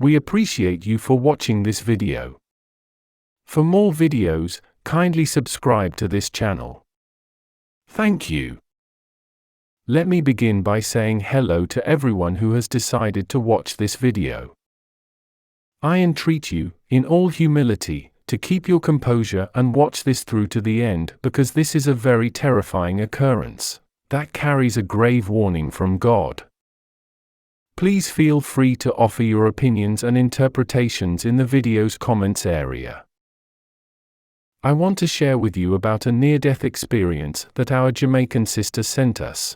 We appreciate you for watching this video. For more videos, kindly subscribe to this channel. Thank you. Let me begin by saying hello to everyone who has decided to watch this video. I entreat you, in all humility, to keep your composure and watch this through to the end, because this is a very terrifying occurrence that carries a grave warning from God. Please feel free to offer your opinions and interpretations in the video's comments area. I want to share with you about a near-death experience that our Jamaican sister sent us.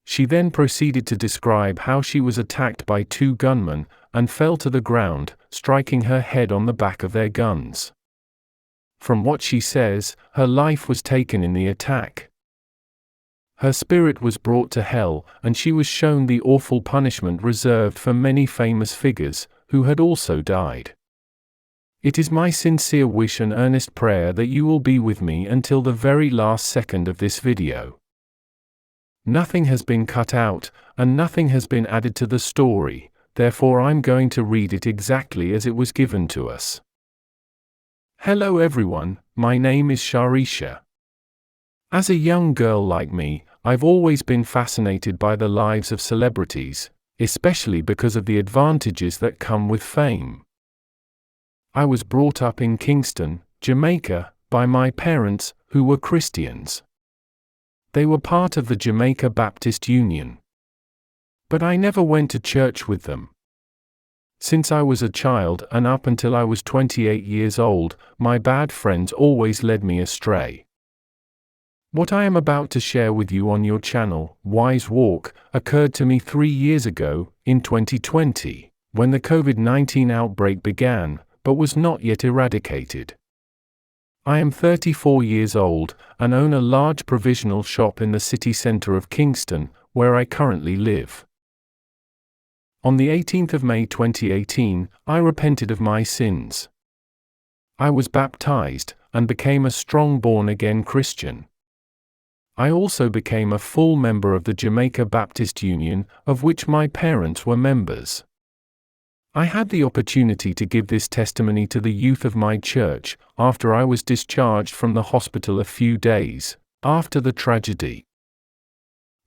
She then proceeded to describe how she was attacked by two gunmen and fell to the ground, striking her head on the back of their guns. From what she says, her life was taken in the attack. Her spirit was brought to hell, and she was shown the awful punishment reserved for many famous figures, who had also died. It is my sincere wish and earnest prayer that you will be with me until the very last second of this video. Nothing has been cut out, and nothing has been added to the story, therefore I'm going to read it exactly as it was given to us. Hello everyone, my name is Sharisha. As a young girl like me, I've always been fascinated by the lives of celebrities, especially because of the advantages that come with fame. I was brought up in Kingston, Jamaica, by my parents, who were Christians. They were part of the Jamaica Baptist Union. But I never went to church with them. Since I was a child and up until I was 28 years old, my bad friends always led me astray. What I am about to share with you on your channel, Wise Walk, occurred to me 3 years ago, in 2020, when the COVID-19 outbreak began, but was not yet eradicated. I am 34 years old, and own a large provisional shop in the city centre of Kingston, where I currently live. On the 18th of May 2018, I repented of my sins. I was baptized, and became a strong born-again Christian. I also became a full member of the Jamaica Baptist Union, of which my parents were members. I had the opportunity to give this testimony to the youth of my church, after I was discharged from the hospital a few days after the tragedy.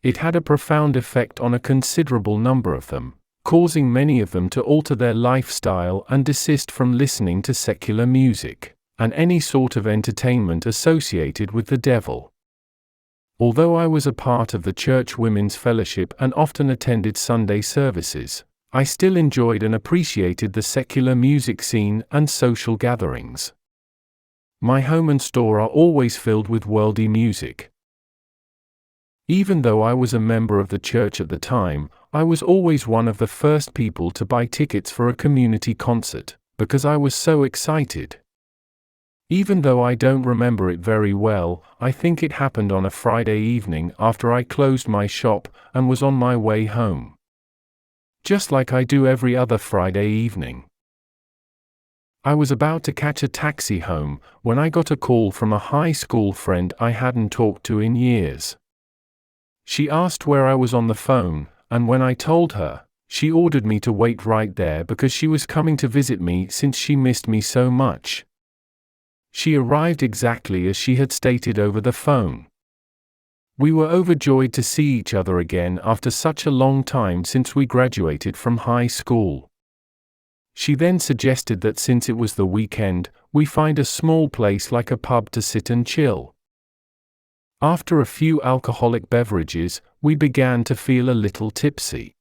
It had a profound effect on a considerable number of them, causing many of them to alter their lifestyle and desist from listening to secular music and any sort of entertainment associated with the devil. Although I was a part of the church women's fellowship and often attended Sunday services, I still enjoyed and appreciated the secular music scene and social gatherings. My home and store are always filled with worldly music. Even though I was a member of the church at the time, I was always one of the first people to buy tickets for a community concert, because I was so excited. Even though I don't remember it very well, I think it happened on a Friday evening after I closed my shop and was on my way home. Just like I do every other Friday evening. I was about to catch a taxi home when I got a call from a high school friend I hadn't talked to in years. She asked where I was on the phone, and when I told her, she ordered me to wait right there because she was coming to visit me since she missed me so much. She arrived exactly as she had stated over the phone. We were overjoyed to see each other again after such a long time since we graduated from high school. She then suggested that since it was the weekend, we find a small place like a pub to sit and chill. After a few alcoholic beverages, we began to feel a little tipsy.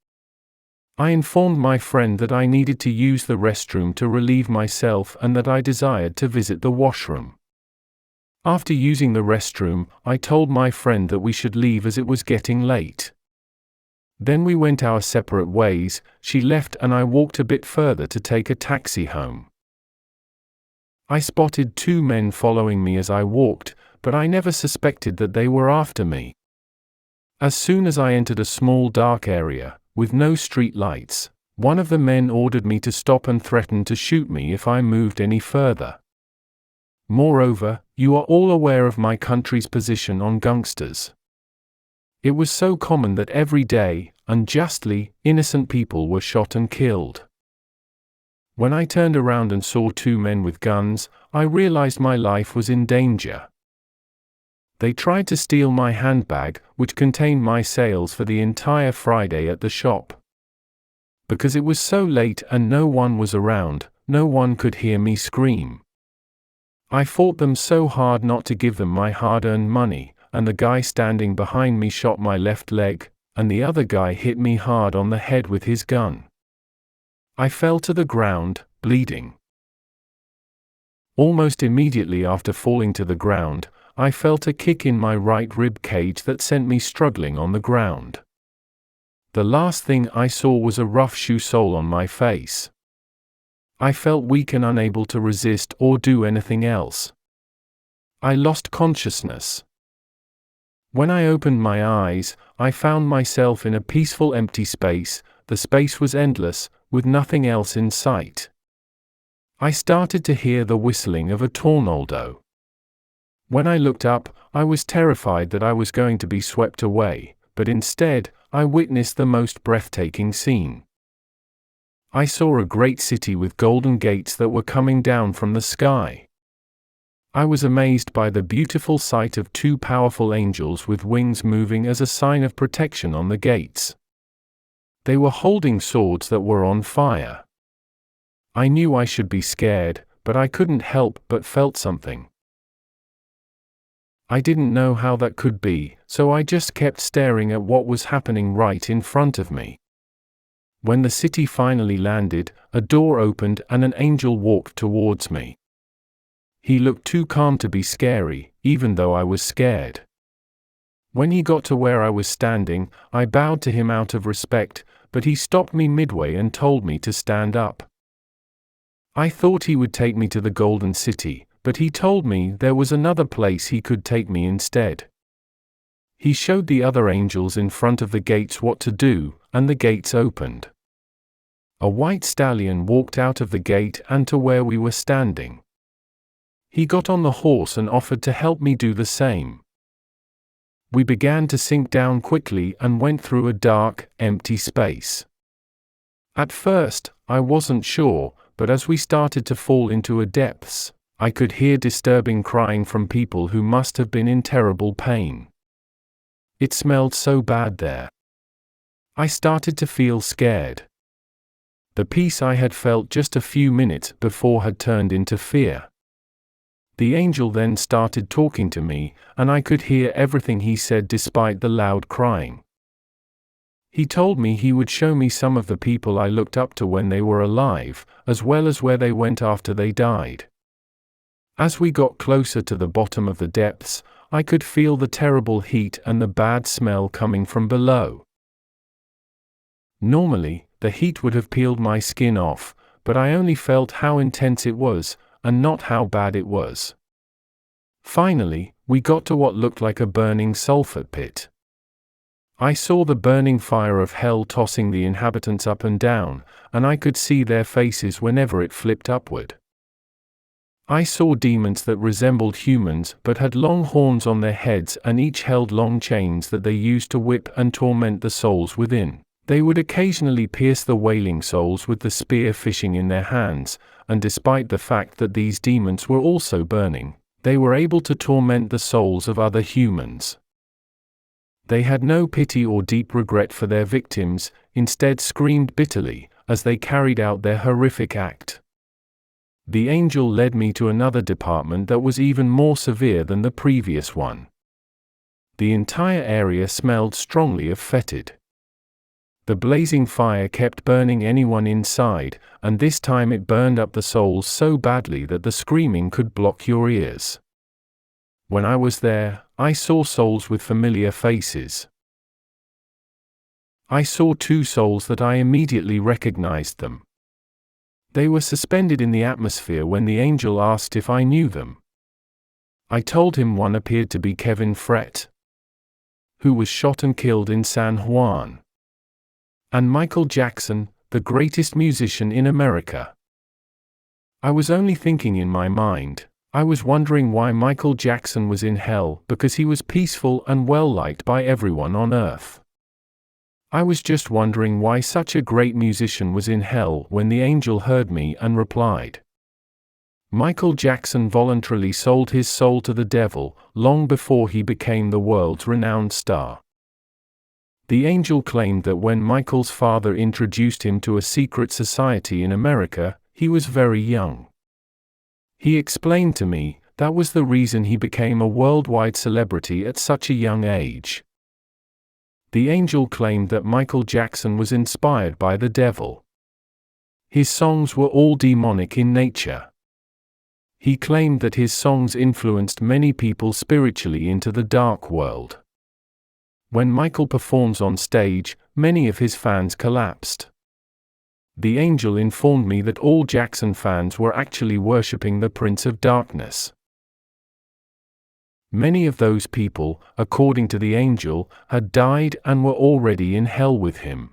I informed my friend that I needed to use the restroom to relieve myself and that I desired to visit the washroom. After using the restroom, I told my friend that we should leave as it was getting late. Then we went our separate ways, she left and I walked a bit further to take a taxi home. I spotted two men following me as I walked, but I never suspected that they were after me. As soon as I entered a small dark area, with no street lights, one of the men ordered me to stop and threatened to shoot me if I moved any further. Moreover, you are all aware of my country's position on gangsters. It was so common that every day, unjustly, innocent people were shot and killed. When I turned around and saw two men with guns, I realized my life was in danger. They tried to steal my handbag, which contained my sales for the entire Friday at the shop. Because it was so late and no one was around, no one could hear me scream. I fought them so hard not to give them my hard-earned money, and the guy standing behind me shot my left leg, and the other guy hit me hard on the head with his gun. I fell to the ground, bleeding. Almost immediately after falling to the ground, I felt a kick in my right rib cage that sent me struggling on the ground. The last thing I saw was a rough shoe sole on my face. I felt weak and unable to resist or do anything else. I lost consciousness. When I opened my eyes, I found myself in a peaceful empty space. The space was endless, with nothing else in sight. I started to hear the whistling of a tornado. When I looked up, I was terrified that I was going to be swept away, but instead, I witnessed the most breathtaking scene. I saw a great city with golden gates that were coming down from the sky. I was amazed by the beautiful sight of two powerful angels with wings moving as a sign of protection on the gates. They were holding swords that were on fire. I knew I should be scared, but I couldn't help but felt something. I didn't know how that could be, so I just kept staring at what was happening right in front of me. When the city finally landed, a door opened and an angel walked towards me. He looked too calm to be scary, even though I was scared. When he got to where I was standing, I bowed to him out of respect, but he stopped me midway and told me to stand up. I thought he would take me to the Golden City, but he told me there was another place he could take me instead. He showed the other angels in front of the gates what to do, and the gates opened. A white stallion walked out of the gate and to where we were standing. He got on the horse and offered to help me do the same. We began to sink down quickly and went through a dark, empty space. At first, I wasn't sure, but as we started to fall into a depths, I could hear disturbing crying from people who must have been in terrible pain. It smelled so bad there. I started to feel scared. The peace I had felt just a few minutes before had turned into fear. The angel then started talking to me, and I could hear everything he said despite the loud crying. He told me he would show me some of the people I looked up to when they were alive, as well as where they went after they died. As we got closer to the bottom of the depths, I could feel the terrible heat and the bad smell coming from below. Normally, the heat would have peeled my skin off, but I only felt how intense it was, and not how bad it was. Finally, we got to what looked like a burning sulfur pit. I saw the burning fire of hell tossing the inhabitants up and down, and I could see their faces whenever it flipped upward. I saw demons that resembled humans but had long horns on their heads and each held long chains that they used to whip and torment the souls within. They would occasionally pierce the wailing souls with the spear fishing in their hands, and despite the fact that these demons were also burning, they were able to torment the souls of other humans. They had no pity or deep regret for their victims, instead screamed bitterly, as they carried out their horrific act. The angel led me to another department that was even more severe than the previous one. The entire area smelled strongly of fetid. The blazing fire kept burning anyone inside, and this time it burned up the souls so badly that the screaming could block your ears. When I was there, I saw souls with familiar faces. I saw two souls that I immediately recognized them. They were suspended in the atmosphere when the angel asked if I knew them. I told him one appeared to be Kevin Frett, who was shot and killed in San Juan, and Michael Jackson, the greatest musician in America. I was only thinking in my mind, I was wondering why Michael Jackson was in hell because he was peaceful and well-liked by everyone on earth. I was just wondering why such a great musician was in hell when the angel heard me and replied, Michael Jackson voluntarily sold his soul to the devil long before he became the world's renowned star. The angel claimed that when Michael's father introduced him to a secret society in America, he was very young. He explained to me that was the reason he became a worldwide celebrity at such a young age. The angel claimed that Michael Jackson was inspired by the devil. His songs were all demonic in nature. He claimed that his songs influenced many people spiritually into the dark world. When Michael performs on stage, many of his fans collapsed. The angel informed me that all Jackson fans were actually worshipping the Prince of Darkness. Many of those people, according to the angel, had died and were already in hell with him.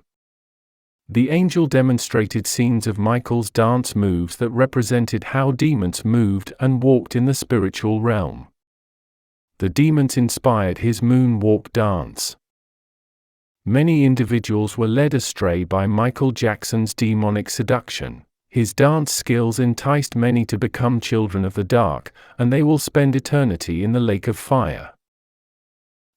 The angel demonstrated scenes of Michael's dance moves that represented how demons moved and walked in the spiritual realm. The demons inspired his moonwalk dance. Many individuals were led astray by Michael Jackson's demonic seduction. His dance skills enticed many to become children of the dark, and they will spend eternity in the lake of fire.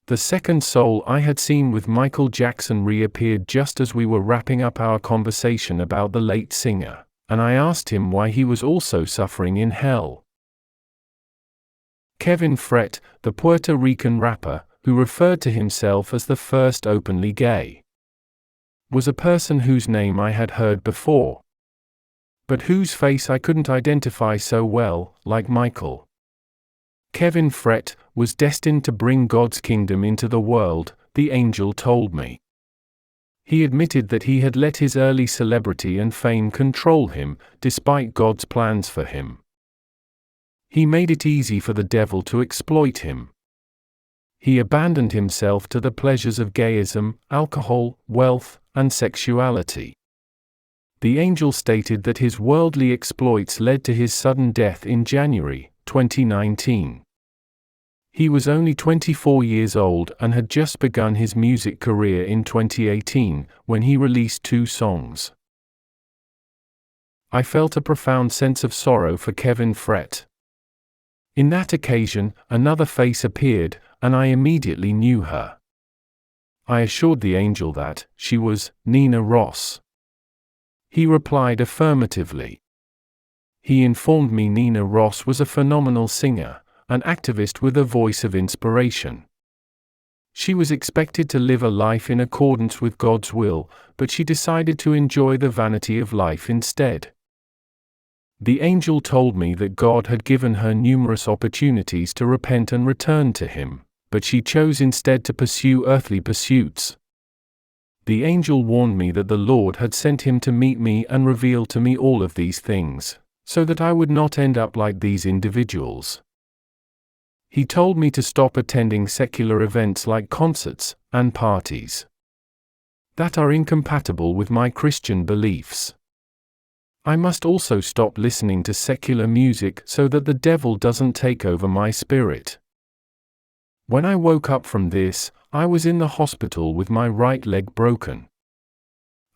The second soul I had seen with Michael Jackson reappeared just as we were wrapping up our conversation about the late singer, and I asked him why he was also suffering in hell. Kevin Fret, the Puerto Rican rapper, who referred to himself as the first openly gay, was a person whose name I had heard before, but whose face I couldn't identify so well, like Michael. Kevin Fret was destined to bring God's kingdom into the world, the angel told me. He admitted that he had let his early celebrity and fame control him, despite God's plans for him. He made it easy for the devil to exploit him. He abandoned himself to the pleasures of gayism, alcohol, wealth, and sexuality. The angel stated that his worldly exploits led to his sudden death in January 2019. He was only 24 years old and had just begun his music career in 2018, when he released 2 songs. I felt a profound sense of sorrow for Kevin Fret. In that occasion, another face appeared, and I immediately knew her. I assured the angel that she was Nina Ross. He replied affirmatively. He informed me Nina Ross was a phenomenal singer, an activist with a voice of inspiration. She was expected to live a life in accordance with God's will, but she decided to enjoy the vanity of life instead. The angel told me that God had given her numerous opportunities to repent and return to Him, but she chose instead to pursue earthly pursuits. The angel warned me that the Lord had sent him to meet me and reveal to me all of these things, so that I would not end up like these individuals. He told me to stop attending secular events like concerts and parties that are incompatible with my Christian beliefs. I must also stop listening to secular music so that the devil doesn't take over my spirit. When I woke up from this, I was in the hospital with my right leg broken.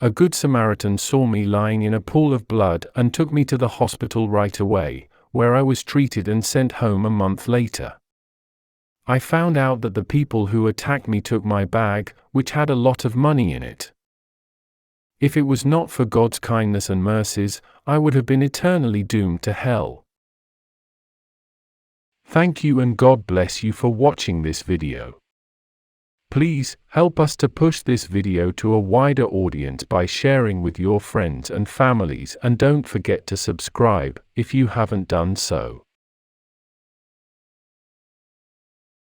A good Samaritan saw me lying in a pool of blood and took me to the hospital right away, where I was treated and sent home a month later. I found out that the people who attacked me took my bag, which had a lot of money in it. If it was not for God's kindness and mercies, I would have been eternally doomed to hell. Thank you and God bless you for watching this video. Please, help us to push this video to a wider audience by sharing with your friends and families, and don't forget to subscribe if you haven't done so.